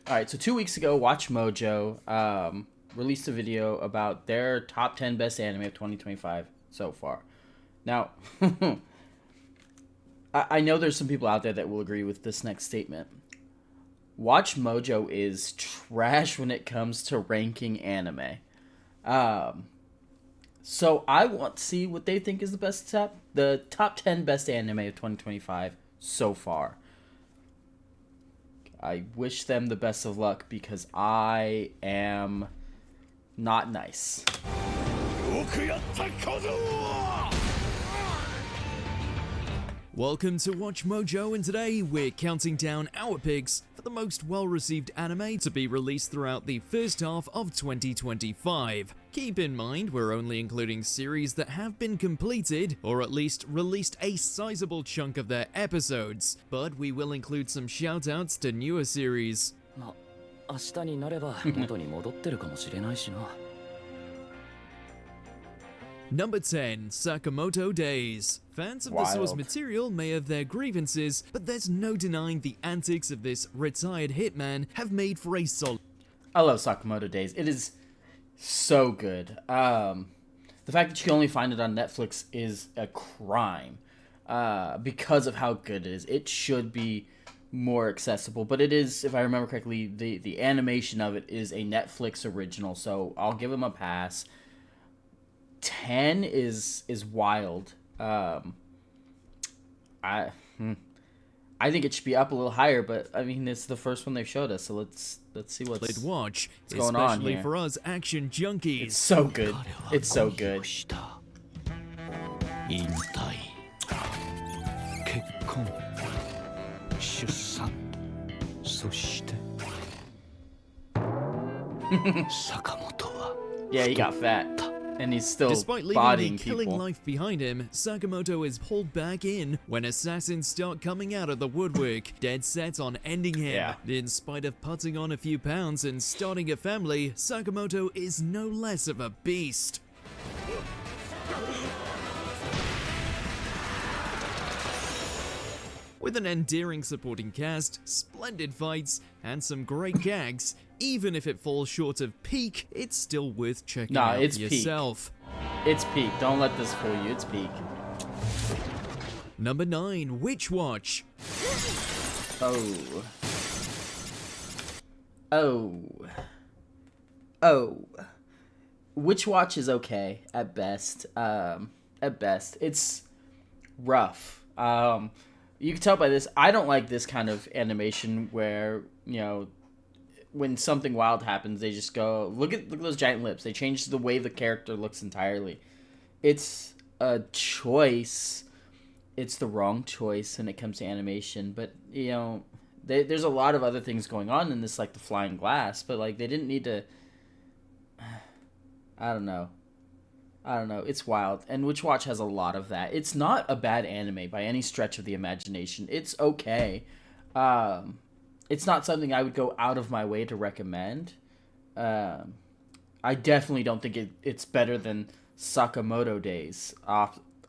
Alright, so 2 weeks ago, Watchmojo released a video about their top 10 best anime of 2025 so far. Now, I know there's some people out there that will agree with this next statement. Watchmojo is trash when it comes to ranking anime. So I want to see what they think is the top 10 best anime of 2025 so far. I wish them the best of luck because I am not nice. Welcome to Watchmojo, and today we're counting down our picks for the most well-received anime to be released throughout the first half of 2025. Keep in mind, we're only including series that have been completed, or at least released a sizable chunk of their episodes, but we will include some shoutouts to newer series. 明日になれば元に戻ってるかもしれないしな。 Number 10, Sakamoto Days. Fans of the source material may have their grievances, but there's no denying the antics of this retired hitman have made for a solid. I love Sakamoto Days. It is so good. The fact that you can only find it on Netflix is a crime because of how good it is. It should be more accessible, but it is, if I remember correctly, the animation of it is a Netflix original, so I'll give them a pass. 10 is wild. I think it should be up a little higher, but I mean it's the first one they've showed us, so let's see what's going on here. Especially for us action junkies. It's so good. It's so good. Yeah, he got fat. And he's still Despite leaving bodying the killing people. life behind him, Sakamoto is pulled back in when assassins start coming out of the woodwork, dead set on ending him. Yeah. In spite of putting on a few pounds and starting a family, Sakamoto is no less of a beast. With an endearing supporting cast, splendid fights, and some great gags, even if it falls short of peak, it's still worth checking out it's yourself. Peak. It's peak. Don't let this fool you. It's peak. Number 9, Witch Watch. Witch Watch is okay at best. It's rough. You can tell by this, I don't like this kind of animation where, you know, when something wild happens, they just go, look at those giant lips. They change the way the character looks entirely. It's a choice. It's the wrong choice when it comes to animation. But, you know, there's a lot of other things going on in this, like the flying glass. But, like, they didn't need to... I don't know. It's wild. And Witch Watch has a lot of that. It's not a bad anime by any stretch of the imagination. It's okay. It's not something I would go out of my way to recommend. I definitely don't think it's better than Sakamoto Days.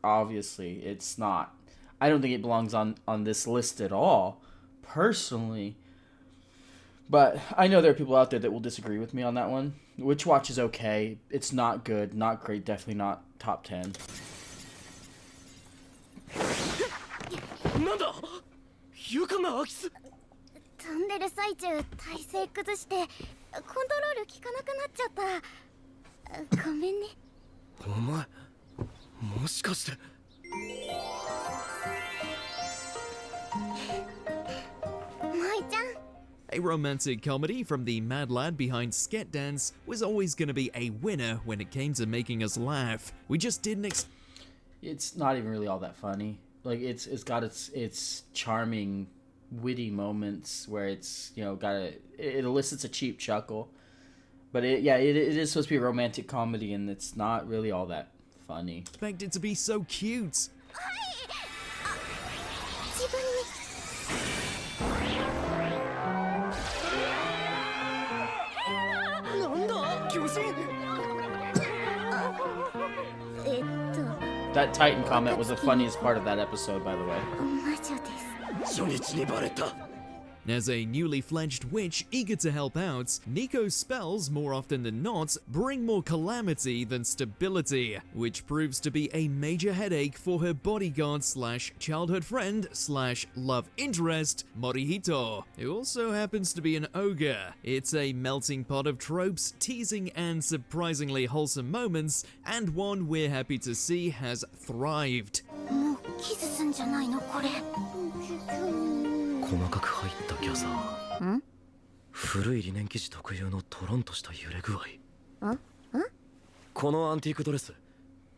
Obviously, it's not. I don't think it belongs on this list at all, personally. But I know there are people out there that will disagree with me on that one. Witch Watch is okay. It's not good, not great, definitely not top 10. なんだ床が空きす 飛んでる最中体勢崩してコントロール効かなくなっちゃったごめんねお前もしかして A romantic comedy from the mad lad behind Sket Dance was always going to be a winner when it came to making us laugh. We just didn't It's not even really all that funny. Like it's got its charming, witty moments where it's, you know, it elicits a cheap chuckle. But it is supposed to be a romantic comedy, and it's not really all that funny. Expect it to be so cute. That Titan comment was the funniest part of that episode, by the way. As a newly fledged witch eager to help out, Nico's spells, more often than not, bring more calamity than stability, which proves to be a major headache for her bodyguard slash childhood friend slash love interest, Morihito, who also happens to be an ogre. It's a melting pot of tropes, teasing and surprisingly wholesome moments, and one we're happy to see has thrived. もうキスすんじゃないのこれ。細かく入ったギャザー。古いリネン生地特有のトロンとした揺れ具合。このアンティークドレス、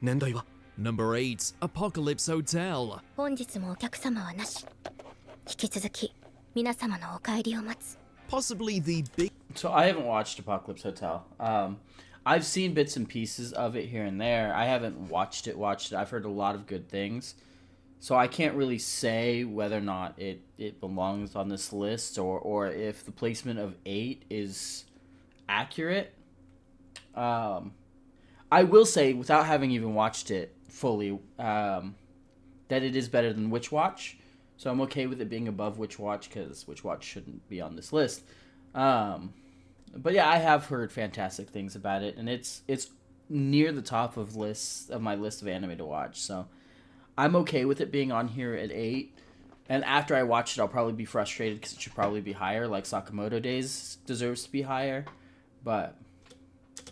年代は？ Number 8, Apocalypse Hotel. 本日もお客様はなし。引き続き皆様のお帰りを待つ。 Possibly the big So I haven't watched Apocalypse Hotel. I've seen bits and pieces of it here and there. I haven't watched it. I've heard a lot of good things. So I can't really say whether or not it belongs on this list or if the placement of 8 is accurate. I will say, without having even watched it fully, that it is better than Witch Watch. So I'm okay with it being above Witch Watch because Witch Watch shouldn't be on this list. But yeah, I have heard fantastic things about it, and it's near the top of my list of anime to watch. So I'm okay with it being on here at 8. And after I watch it, I'll probably be frustrated because it should probably be higher. Like Sakamoto Days deserves to be higher, but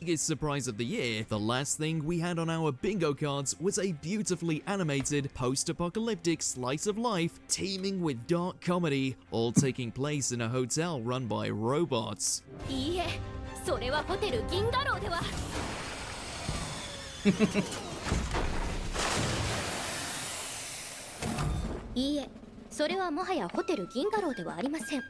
biggest surprise of the year, the last thing we had on our bingo cards was a beautifully animated post-apocalyptic slice of life teeming with dark comedy, all taking place in a hotel run by robots. いいえ、それはホテル銀河ローでは。いいえ、それはもはやホテル銀河ローではありません。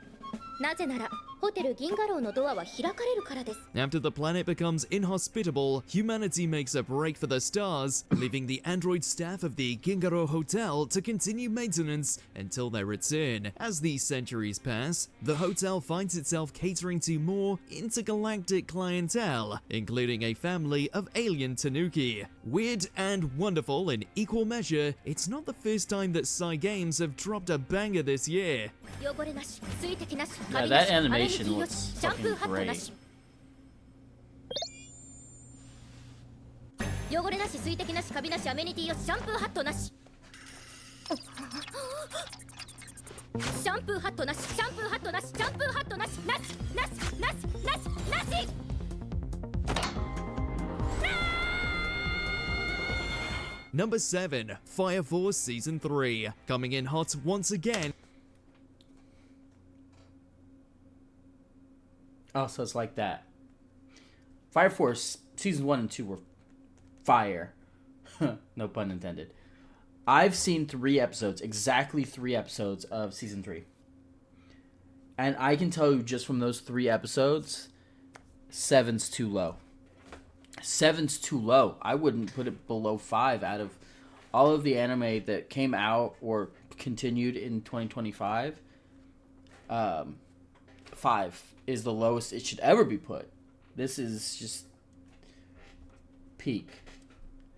なぜならホテル銀河ローのドアは開かれるからです。 After the planet becomes inhospitable, humanity makes a break for the stars, leaving the android staff of the Gingaro Hotel to continue maintenance until their return. As the centuries pass, the hotel finds itself catering to more intergalactic clientele, including a family of alien tanuki. Weird and wonderful in equal measure, it's not the first time that Cygames have dropped a banger this year. 汚れなし、水滴なし、 yeah, カビな that し、アレルギ animation ーよ looks し、シャンプー fucking ハットなし。 great. 汚れなし、水滴なし、カビなし、アメニティよし、シャンプーハットなし。シャンプーハットなし、シャンプーハットなし、シャンプーハットなし、なし、なし、なし、なし、なし。Number 7, Fire Force Season 3, coming in hot once again. Oh, so it's like that. Fire Force seasons 1 and 2 were fire. No pun intended. I've seen 3 episodes, exactly 3 episodes of season 3. And I can tell you just from those 3 episodes, 7's too low. 7's too low. I wouldn't put it below 5 out of all of the anime that came out or continued in 2025. 5 is the lowest it should ever be put. This is just peak.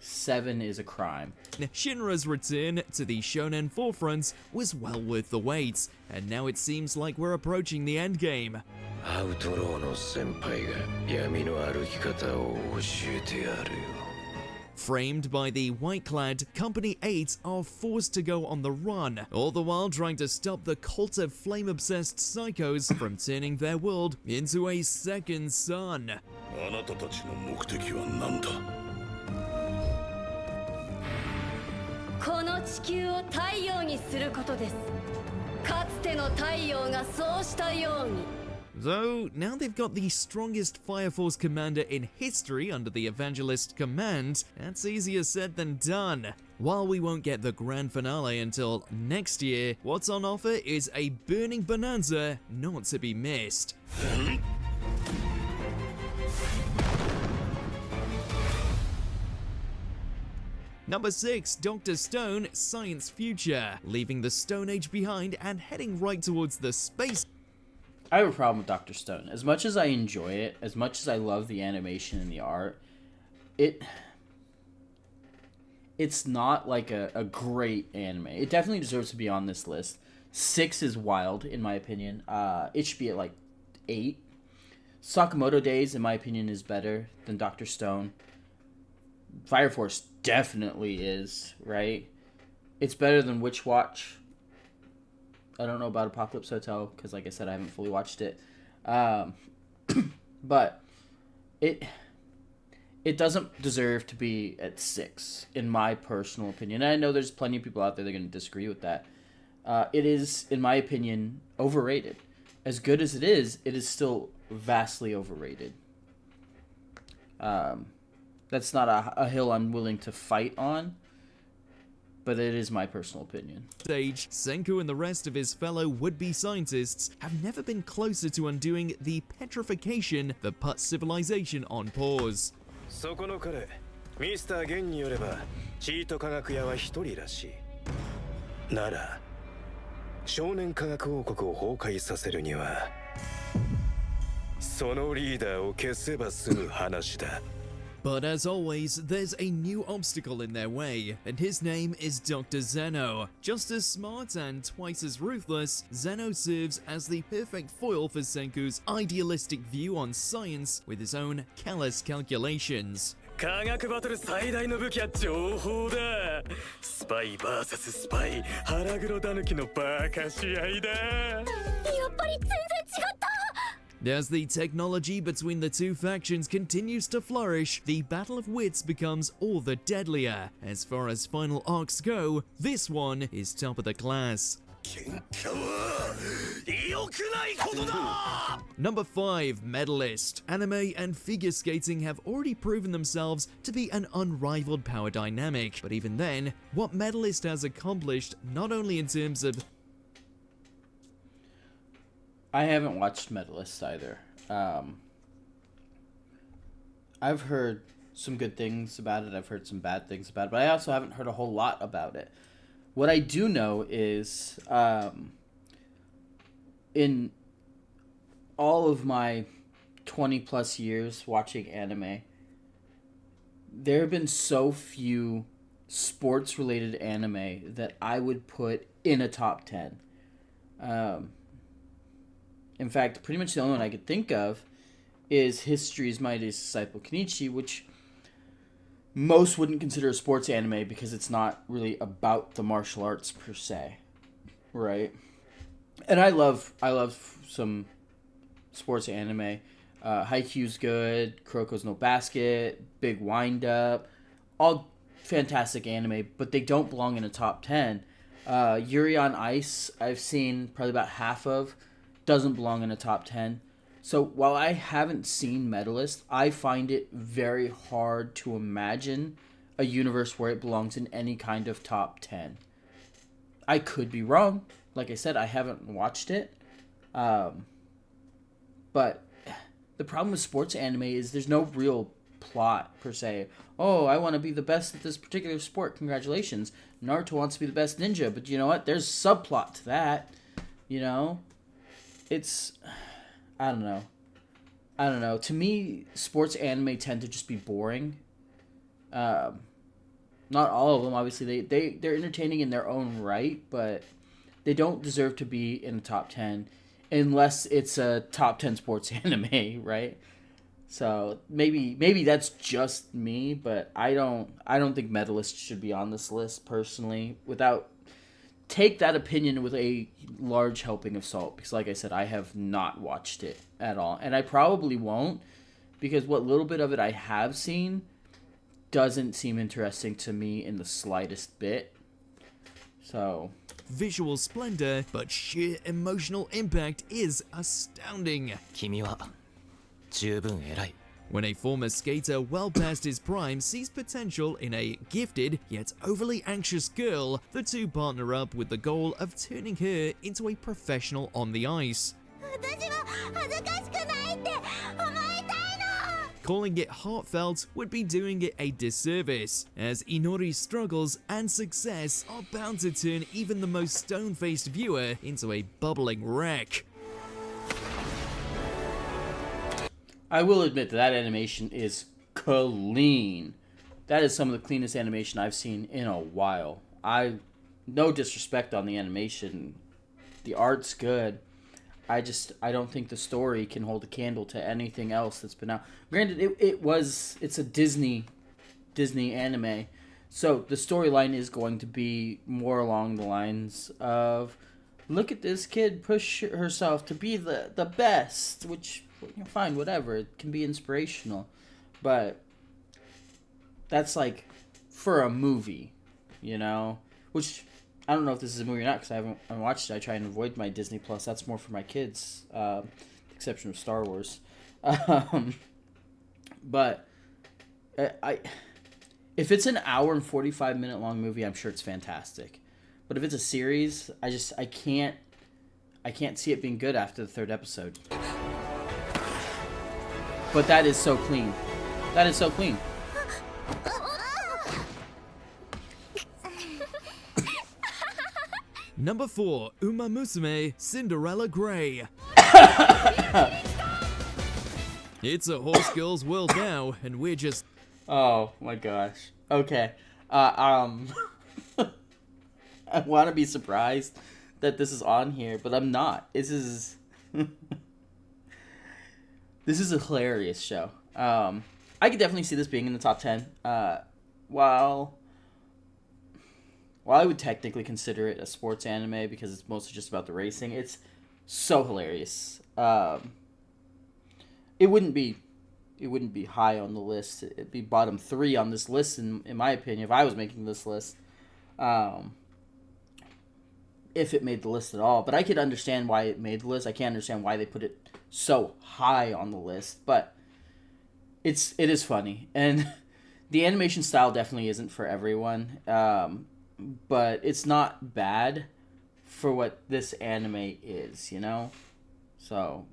7 is a crime. Shinra's return to the shonen forefront was well worth the wait, and now it seems like we're approaching the endgame. アウトローの先輩が闇の歩き方を教えてやるよ。 Framed by the white-clad, Company 8 are forced to go on the run, all the while trying to stop the cult of flame-obsessed psychos from turning their world into a second sun. あなたたちの目的は何だ？この地球を太陽にすることです。かつての太陽がそうしたように。 Though, now they've got the strongest Fire Force commander in history under the Evangelist command, that's easier said than done. While we won't get the grand finale until next year, what's on offer is a burning bonanza not to be missed. Number 6, Dr. Stone, Science Future, leaving the Stone Age behind and heading right towards the space. I have a problem with Dr. Stone. As much as I enjoy it, as much as I love the animation and the art, it's not like a great anime. It definitely deserves to be on this list. 6 is wild, in my opinion. It should be at like 8. Sakamoto Days, in my opinion, is better than Dr. Stone. Fire Force definitely is, right? It's better than Witch Watch. I don't know about Apocalypse Hotel, because like I said, I haven't fully watched it. But it doesn't deserve to be at 6, in my personal opinion. And I know there's plenty of people out there that are going to disagree with that. It is, in my opinion, overrated. As good as it is still vastly overrated. That's not a hill I'm willing to fight on, but it is my personal opinion. Stage, Senku and the rest of his fellow would-be scientists have never been closer to undoing the petrification that put civilization on pause. そこの彼ミスター・ゲンによればチート科学屋は一人らしいなら少年科学王国を崩壊させるにはそのリーダーを消せば済む話だ But as always, there's a new obstacle in their way, and his name is Dr. Zeno. Just as smart and twice as ruthless, Zeno serves as the perfect foil for Senku's idealistic view on science with his own callous calculations. 科学バトル最大の武器は情報だスパイ VS スパイ腹黒だぬきのバカ試合だやっぱり全然違った。 As the technology between the two factions continues to flourish, the battle of wits becomes all the deadlier. As far as final arcs go, this one is top of the class. Number 5, Medalist. Anime and figure skating have already proven themselves to be an unrivaled power dynamic, but even then, what Medalist has accomplished not only in terms of I haven't watched Medalist either. I've heard some good things about it. I've heard some bad things about it, but I also haven't heard a whole lot about it. What I do know is, in all of my 20 plus years watching anime, there have been so few sports related anime that I would put in a top 10. In fact, pretty much the only one I could think of is History's Mightiest Disciple Kenichi, which most wouldn't consider a sports anime because it's not really about the martial arts per se, right? And I love some sports anime. Haikyuu's good, Kuroko's no Basket, Big Wind Up, all fantastic anime, but they don't belong in a top 10. Yuri on Ice, I've seen probably about half of. Doesn't belong in a top 10. So while I haven't seen Medalist, I find it very hard to imagine a universe where it belongs in any kind of top 10. I could be wrong. Like I said, I haven't watched it. But the problem with sports anime is there's no real plot per se. Oh, I want to be the best at this particular sport. Congratulations. Naruto wants to be the best ninja. But you know what? There's subplot to that. You know? It's, I don't know. To me, sports anime tend to just be boring. Not all of them, obviously. They're entertaining in their own right, but they don't deserve to be in the top 10 unless it's a top 10 sports anime, right? So maybe that's just me, but I don't think Medalist should be on this list personally. Take that opinion with a large helping of salt, because like I said, I have not watched it at all, and I probably won't, because what little bit of it I have seen doesn't seem interesting to me in the slightest bit. So visual splendor, but sheer emotional impact is astounding. 君は十分偉い When a former skater well past his prime sees potential in a gifted yet overly anxious girl, the two partner up with the goal of turning her into a professional on the ice. 私は恥ずかしくないって思いたいの。 Calling it heartfelt would be doing it a disservice, as Inori's struggles and success are bound to turn even the most stone-faced viewer into a bubbling wreck. I will admit that animation is clean. That is some of the cleanest animation I've seen in a while. No disrespect on the animation The art's good. I don't think the story can hold a candle to anything else that's been out. Granted, it's a Disney anime, so the storyline is going to be more along the lines of, look at this kid push herself to be the best, which, fine, whatever, it can be inspirational, but that's like for a movie, which I don't know if this is a movie or not because I haven't watched it. I try and avoid my Disney Plus. That's more for my kids, the exception of Star Wars. But if it's an hour and 45-minute long movie, I'm sure it's fantastic. But if it's a series, I can't see it being good after the third episode. But that is so clean. That is so clean. Number 4, Uma Musume Cinderella Grey. It's a horse girl's world now, and we're just... Oh my gosh. Okay. I want to be surprised that this is on here, but I'm not. This is this is a hilarious show. I could definitely see this being in the top 10. While I would technically consider it a sports anime because it's mostly just about the racing, it's so hilarious. It wouldn't be high on the list. It'd be bottom 3 on this list, in my opinion, if I was making this list. If it made the list at all. But I could understand why it made the list. I can't understand why they put it so high on the list. But it is funny. And the animation style definitely isn't for everyone. But it's not bad for what this anime is, So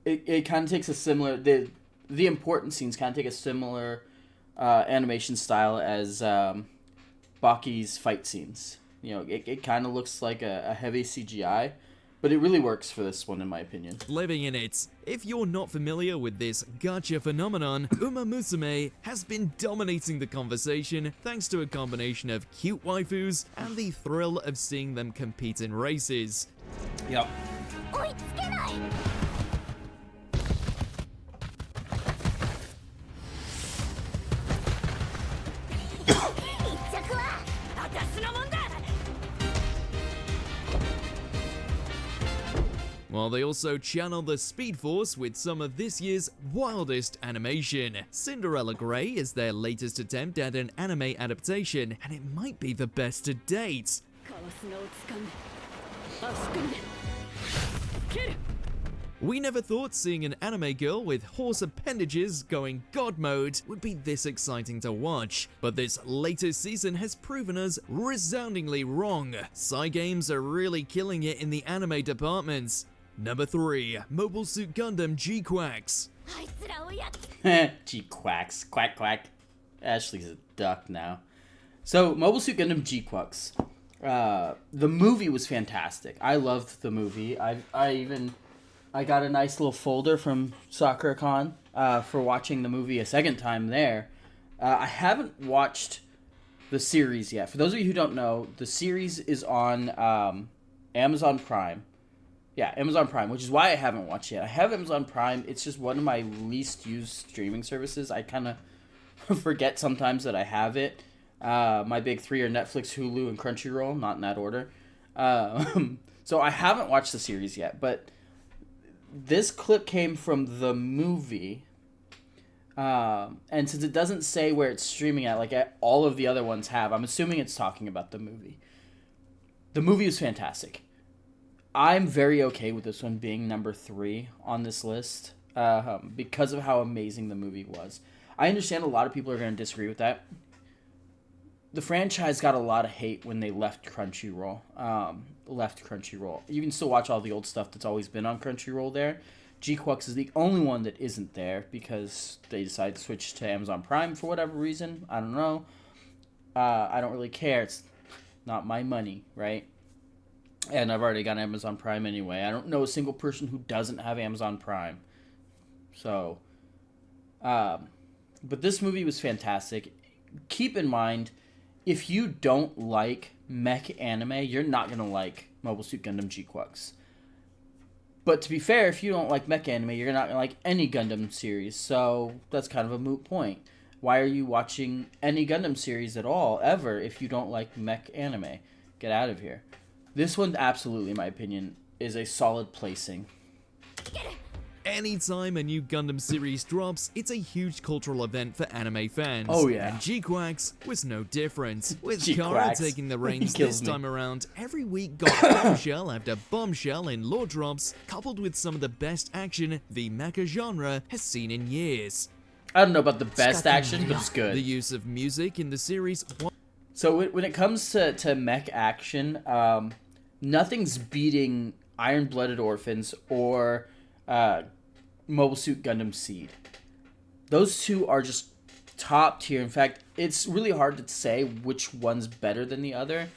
it kind of takes a similar... The important scenes kind of take a similar animation style as Baki's fight scenes. It kind of looks like a heavy CGI, but it really works for this one, in my opinion. Living in it. If you're not familiar with this gacha phenomenon, Uma Musume has been dominating the conversation thanks to a combination of cute waifus and the thrill of seeing them compete in races. Yep. While they also channel the Speed Force with some of this year's wildest animation. Cinderella Grey is their latest attempt at an anime adaptation, and it might be the best to date. We never thought seeing an anime girl with horse appendages going god mode would be this exciting to watch, but this latest season has proven us resoundingly wrong. Cygames are really killing it in the anime departments. Number 3, Mobile Suit Gundam G-Quacks. G-Quacks. Quack, quack. Ashley's a duck now. So, Mobile Suit Gundam G-Quacks. The movie was fantastic. I loved the movie. I got a nice little folder from SakuraCon for watching the movie a second time there. I haven't watched the series yet. For those of you who don't know, the series is on Amazon Prime. Yeah, Amazon Prime, which is why I haven't watched it yet. I have Amazon Prime. It's just one of my least used streaming services. I kind of forget sometimes that I have it. My big 3 are Netflix, Hulu, and Crunchyroll, not in that order. So I haven't watched the series yet, but this clip came from the movie. And since it doesn't say where it's streaming at, like all of the other ones have, I'm assuming it's talking about the movie. The movie is fantastic. I'm very okay with this one being number 3 on this list because of how amazing the movie was. I understand a lot of people are going to disagree with that. The franchise got a lot of hate when they left Crunchyroll. You can still watch all the old stuff that's always been on Crunchyroll there. G-Quacks is the only one that isn't there because they decided to switch to Amazon Prime for whatever reason. I don't know. I don't really care. It's not my money, right? And I've already got Amazon Prime anyway. I don't know a single person who doesn't have Amazon Prime. So, but this movie was fantastic. Keep in mind, if you don't like mech anime, you're not going to like Mobile Suit Gundam G-Quux. But to be fair, if you don't like mech anime, you're not going to like any Gundam series. So that's kind of a moot point. Why are you watching any Gundam series at all, ever, if you don't like mech anime? Get out of here. This one, absolutely, in my opinion, is a solid placing. Anytime a new Gundam series drops, it's a huge cultural event for anime fans. Oh, yeah. And G-Quax was no different. With G-Quax. Kara taking the reins Kills this me. time around, every week got bombshell after bombshell in lore drops, coupled with some of the best action the mecha genre has seen in years. I don't know about the best action, but it's good. The use of music in the series. So when it comes to mech action, nothing's beating Iron-Blooded Orphans or Mobile Suit Gundam Seed. Those two are just top tier. In fact, it's really hard to say which one's better than the other,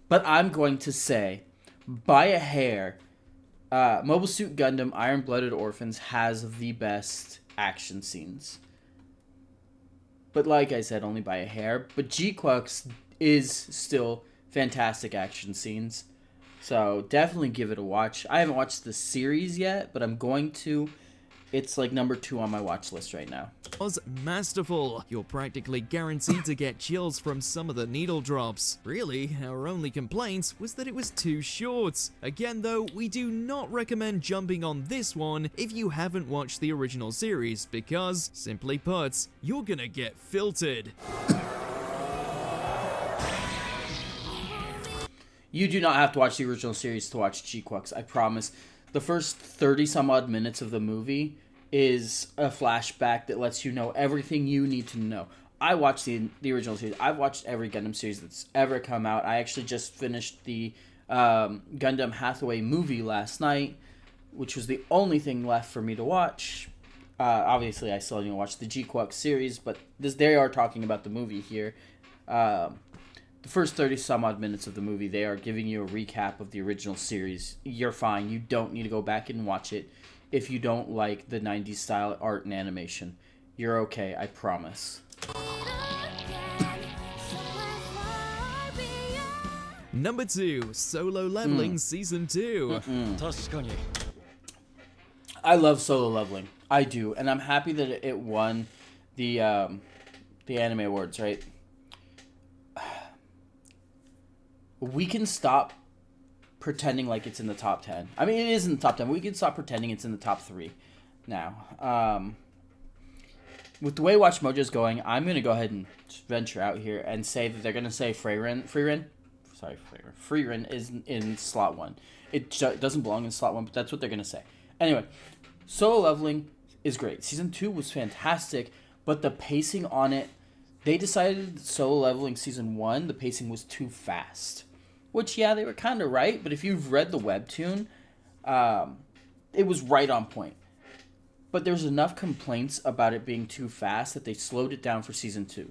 but I'm going to say, by a hair, Mobile Suit Gundam Iron-Blooded Orphans has the best action scenes. But like I said, only by a hair. But G-Quux is still fantastic action scenes. So definitely give it a watch. I haven't watched the series yet, but I'm going to. It's like number 2 on my watch list right now. Was masterful. You're practically guaranteed to get chills from some of the needle drops. Really, our only complaint was that it was too short. Again though, we do not recommend jumping on this one if you haven't watched the original series, because, simply put, you're gonna get filtered. You do not have to watch the original series to watch G-Quux, I promise. The first 30 some odd minutes of the movie is a flashback that lets you know everything you need to know. I watched the original series. I've watched every Gundam series that's ever come out. I actually just finished the Gundam Hathaway movie last night, which was the only thing left for me to watch. Obviously, I still need to watch the G-Quux series, but they are talking about the movie here. The first 30 some odd minutes of the movie, they are giving you a recap of the original series. You're fine. You don't need to go back and watch it if you don't like the 90s style art and animation. You're okay, I promise. Number 2, Solo Leveling Season 2. I love Solo Leveling. I do, and I'm happy that it won the Anime Awards, right? We can stop pretending like it's in the top 10. I mean, it is in the top 10. We can stop pretending it's in the top 3 now. With the way Watchmojo is going, I'm going to go ahead and venture out here and say that they're going to say Freerin is in slot 1. It doesn't belong in slot 1, but that's what they're going to say. Anyway, Solo Leveling is great. Season 2 was fantastic, but the pacing on it, they decided Solo Leveling Season 1, the pacing was too fast. Which, yeah, they were kind of right, but if you've read the webtoon, it was right on point. But there's enough complaints about it being too fast that they slowed it down for Season 2.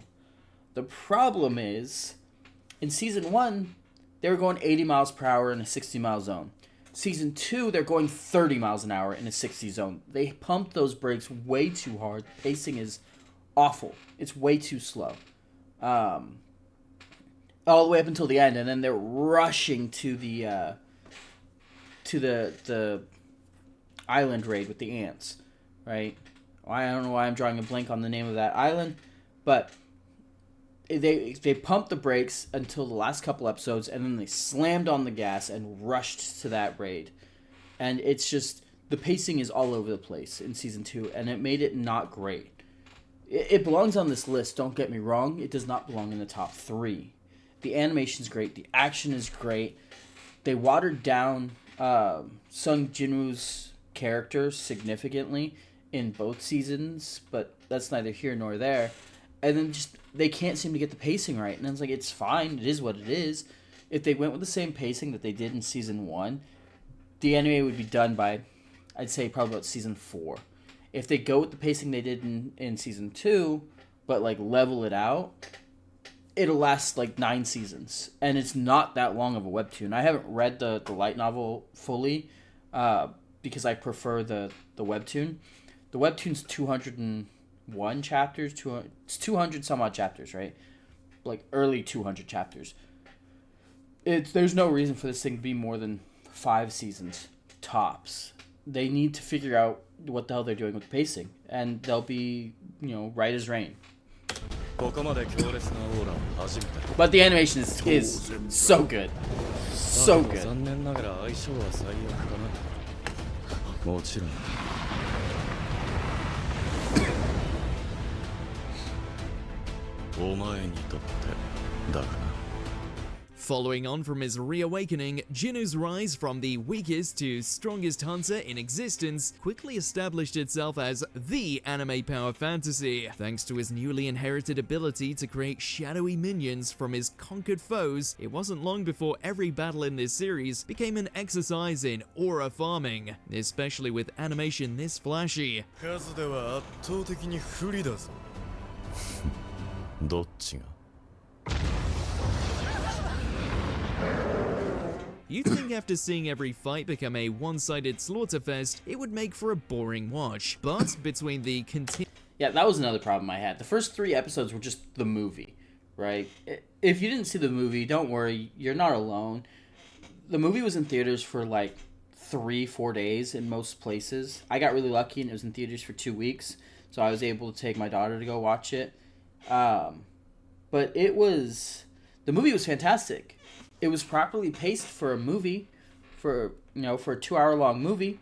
The problem is, in Season 1, they were going 80 miles per hour in a 60-mile zone. Season 2, they're going 30 miles an hour in a 60 zone. They pumped those brakes way too hard. The pacing is awful. It's way too slow. All the way up until the end, and then they're rushing to the island raid with the ants, right? I don't know why I'm drawing a blank on the name of that island, but they pumped the brakes until the last couple episodes, and then they slammed on the gas and rushed to that raid. And it's just, the pacing is all over the place in Season 2, and it made it not great. It belongs on this list, don't get me wrong. It does not belong in the top 3. The animation's great. The action is great. They watered down Sung Jinwoo's character significantly in both seasons, but that's neither here nor there. And then just, they can't seem to get the pacing right. And it's like, it's fine. It is what it is. If they went with the same pacing that they did in Season 1, the anime would be done by, I'd say, probably about Season 4. If they go with the pacing they did in Season 2, but, like, level it out, it'll last, like, 9 seasons. And it's not that long of a webtoon. I haven't read the light novel fully because I prefer the webtoon. The webtoon's 201 chapters. It's 200 some odd chapters, right? Like, early 200 chapters. there's no reason for this thing to be more than 5 seasons tops. They need to figure out what the hell they're doing with the pacing, and they'll be, right as rain. But the animation is so good. So good. Following on from his reawakening, Jinu's rise from the weakest to strongest hunter in existence quickly established itself as the anime power fantasy, thanks to his newly inherited ability to create shadowy minions from his conquered foes. It wasn't long before every battle in this series became an exercise in aura farming, especially with animation this flashy. You'd think after seeing every fight become a one-sided slaughterfest, it would make for a boring watch. But between the Yeah, that was another problem I had. The first 3 episodes were just the movie, right? If you didn't see the movie, don't worry, you're not alone. The movie was in theaters for like 3-4 days in most places. I got really lucky and it was in theaters for 2 weeks, so I was able to take my daughter to go watch it. But the movie was fantastic. It was properly paced for a movie, for a 2-hour-long movie.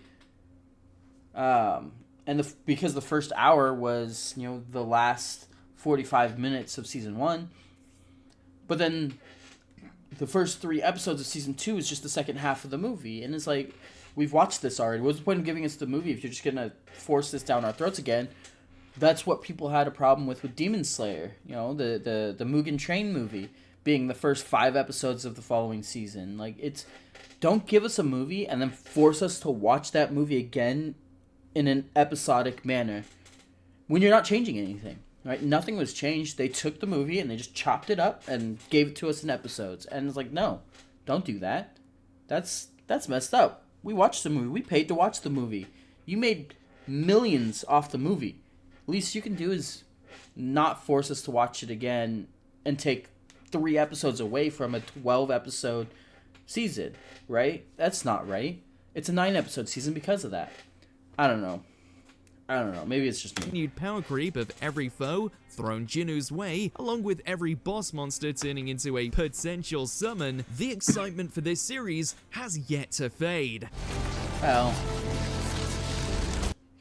Because the first hour was, the last 45 minutes of season 1. But then the first 3 episodes of season 2 is just the second half of the movie. And it's like, we've watched this already. What's the point of giving us the movie if you're just going to force this down our throats again? That's what people had a problem with Demon Slayer. The Mugen Train movie being the first 5 episodes of the following season. Don't give us a movie and then force us to watch that movie again in an episodic manner when you're not changing anything, right? Nothing was changed. They took the movie and they just chopped it up and gave it to us in episodes. And it's like, no, don't do that. That's messed up. We watched the movie. We paid to watch the movie. You made millions off the movie. Least you can do is not force us to watch it again and take 3 episodes away from a 12-episode season, right? That's not right. It's a 9-episode season because of that. I don't know. Maybe it's just me. Continued power creep of every foe thrown Jinu's way, along with every boss monster turning into a potential summon, the excitement for this series has yet to fade. Well,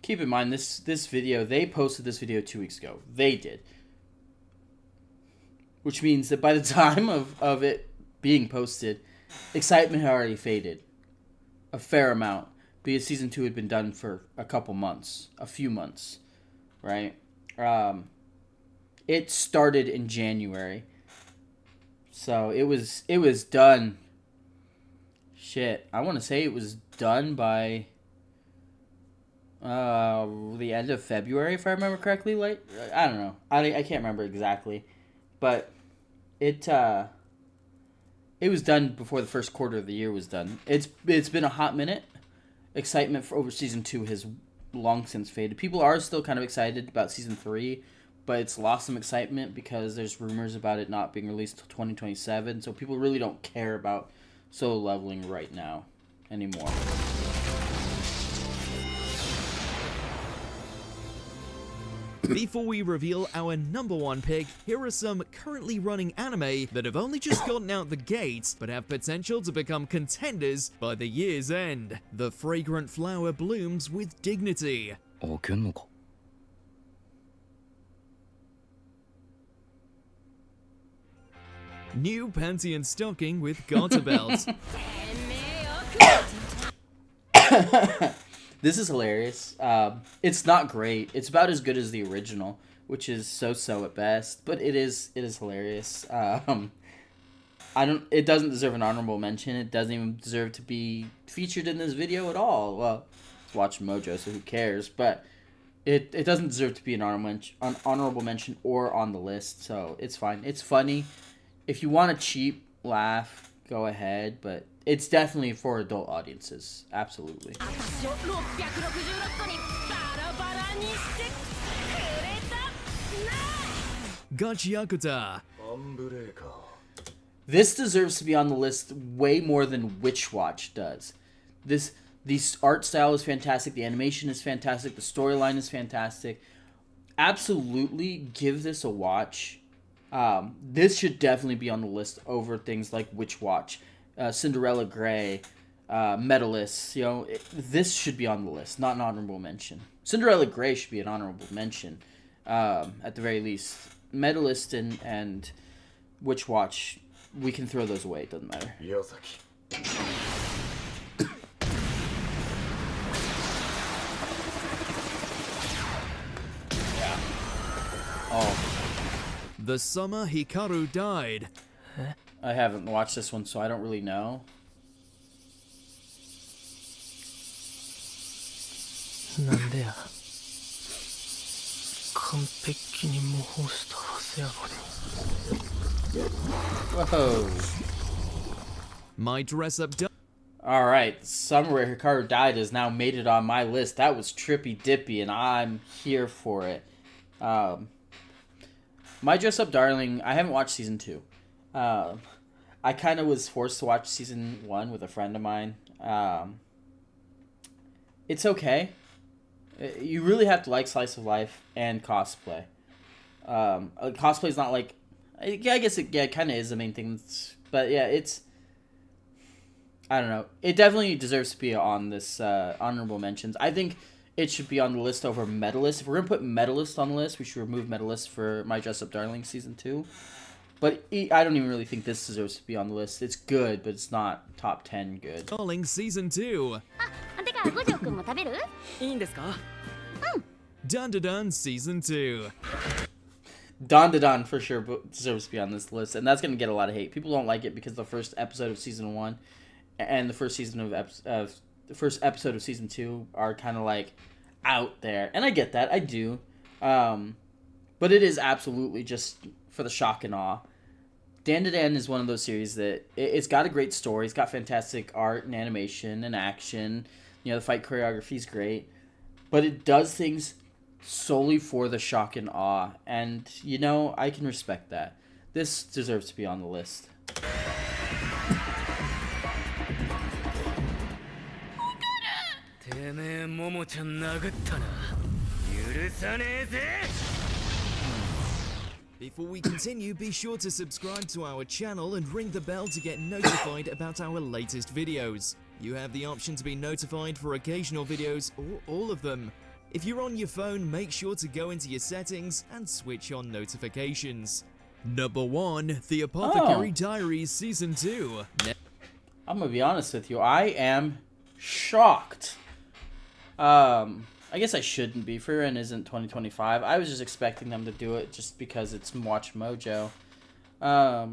keep in mind, this video, they posted this video 2 weeks ago. They did. Which means that by the time of it being posted, excitement had already faded. A fair amount. Because season 2 had been done for a few months, right? It started in January. So it was done. Shit, I want to say it was done by the end of February, if I remember correctly. I don't know. I can't remember exactly. But it was done before the first quarter of the year was done. It's been a hot minute. Excitement for over season 2 has long since faded. People are still kind of excited about season 3, but it's lost some excitement because there's rumors about it not being released till 2027. So people really don't care about Solo Leveling right now anymore. Before we reveal our number 1 pick, here are some currently running anime that have only just gotten out the gates, but have potential to become contenders by the year's end. The fragrant flower blooms with dignity. New panty and stocking with garter belt. This is hilarious. It's not great. It's about as good as the original, which is so at best, but it is hilarious. It doesn't deserve an honorable mention. It doesn't even deserve to be featured in this video at all. Well, it's Watchmojo, so who cares? But it doesn't deserve to be an honorable mention or on the list, so it's fine. It's funny. If you want a cheap laugh, go ahead, but it's definitely for adult audiences. Absolutely. Gachiakuta. This deserves to be on the list way more than Witch Watch does. The art style is fantastic. The animation is fantastic. The storyline is fantastic. Absolutely give this a watch. This should definitely be on the list over things like Witch Watch, Cinderella Grey, Medalists. This should be on the list, not an honorable mention. Cinderella Grey should be an honorable mention, at the very least. Medalist and Witch Watch, we can throw those away. It doesn't matter. The summer Hikaru died. I haven't watched this one, so I don't really know. なんでや完璧に模倣したはずやのに Whoa. My dress up. Alright, Summer Where Hikaru Died has now made it on my list. That was trippy dippy, and I'm here for it. My Dress Up Darling, I haven't watched season 2. I kind of was forced to watch season 1 with a friend of mine. It's okay. You really have to like slice of life and cosplay. Cosplay is not like... I guess it kind of is the main thing. But yeah, it's... I don't know. It definitely deserves to be on this honorable mentions. I think it should be on the list over Medalist. If we're going to put Medalist on the list, we should remove Medalist for My Dress Up Darling Season 2. But I don't even really think this deserves to be on the list. It's good, but it's not top 10 good. Darling Season 2. あ、てか五条くんも食べる？いいんですか？ Dun Dun Dun Season 2. Don Da Don for sure deserves to be on this list, and that's going to get a lot of hate. People don't like it because the first episode of Season 1 and the first first episode of Season 2 are kind of like out there. And I get that. I do. But it is absolutely just for the shock and awe. Dan to Dan is one of those series that it's got a great story. It's got fantastic art and animation and action. The fight choreography is great. But it does things solely for the shock and awe. And, I can respect that. This deserves to be on the list. Before we continue, be sure to subscribe to our channel and ring the bell to get notified about our latest videos. You have the option to be notified for occasional videos or all of them. If you're on your phone, make sure to go into your settings and switch on notifications. Number 1, The Apothecary Diaries Season 2. I'm gonna be honest with you. I am shocked. I guess I shouldn't be. Frieren isn't 2025. I was just expecting them to do it just because it's Watchmojo. I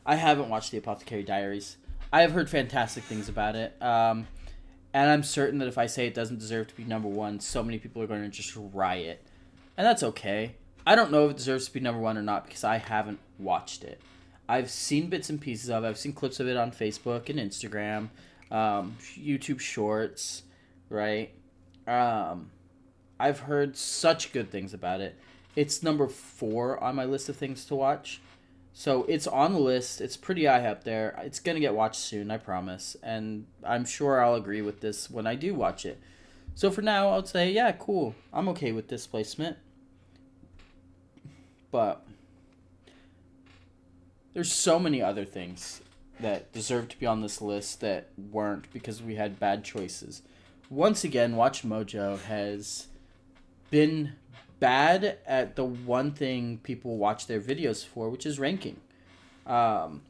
haven't watched The Apothecary Diaries. I have heard fantastic things about it. And I'm certain that if I say it doesn't deserve to be number 1, so many people are going to just riot. And that's okay. I don't know if it deserves to be number 1 or not because I haven't watched it. I've seen bits and pieces of it. I've seen clips of it on Facebook and Instagram, YouTube Shorts, right? I've heard such good things about it. It's number 4 on my list of things to watch. So it's on the list. It's pretty high up there. It's going to get watched soon, I promise. And I'm sure I'll agree with this when I do watch it. So for now, I'll say, yeah, cool. I'm okay with this placement. But there's so many other things that deserve to be on this list that weren't because we had bad choices. Once again, Watchmojo has been bad at the one thing people watch their videos for, which is ranking. Sakamoto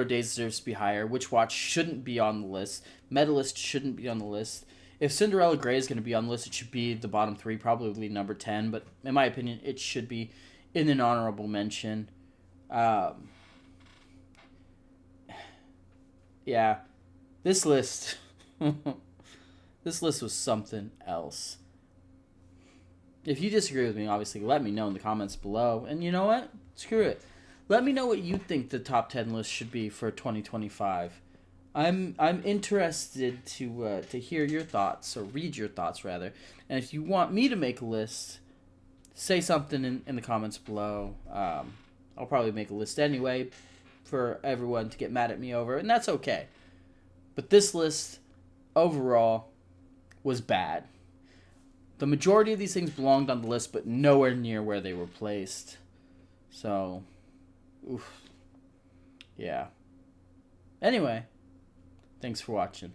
Days deserves to be higher. Witch Watch shouldn't be on the list. Medalist shouldn't be on the list. If Cinderella Grey is going to be on the list, it should be the bottom 3, probably number 10. But in my opinion, it should be in an honorable mention. Yeah, this list, this list was something else. If you disagree with me, obviously, let me know in the comments below. And you know what? Screw it. Let me know what you think the top 10 list should be for 2025. I'm interested to hear your thoughts, or read your thoughts, rather. And if you want me to make a list, say something in the comments below. I'll probably make a list anyway for everyone to get mad at me over, and that's okay. But this list, overall, was bad. The majority of these things belonged on the list, but nowhere near where they were placed. So, oof. Yeah. Anyway, thanks for watching.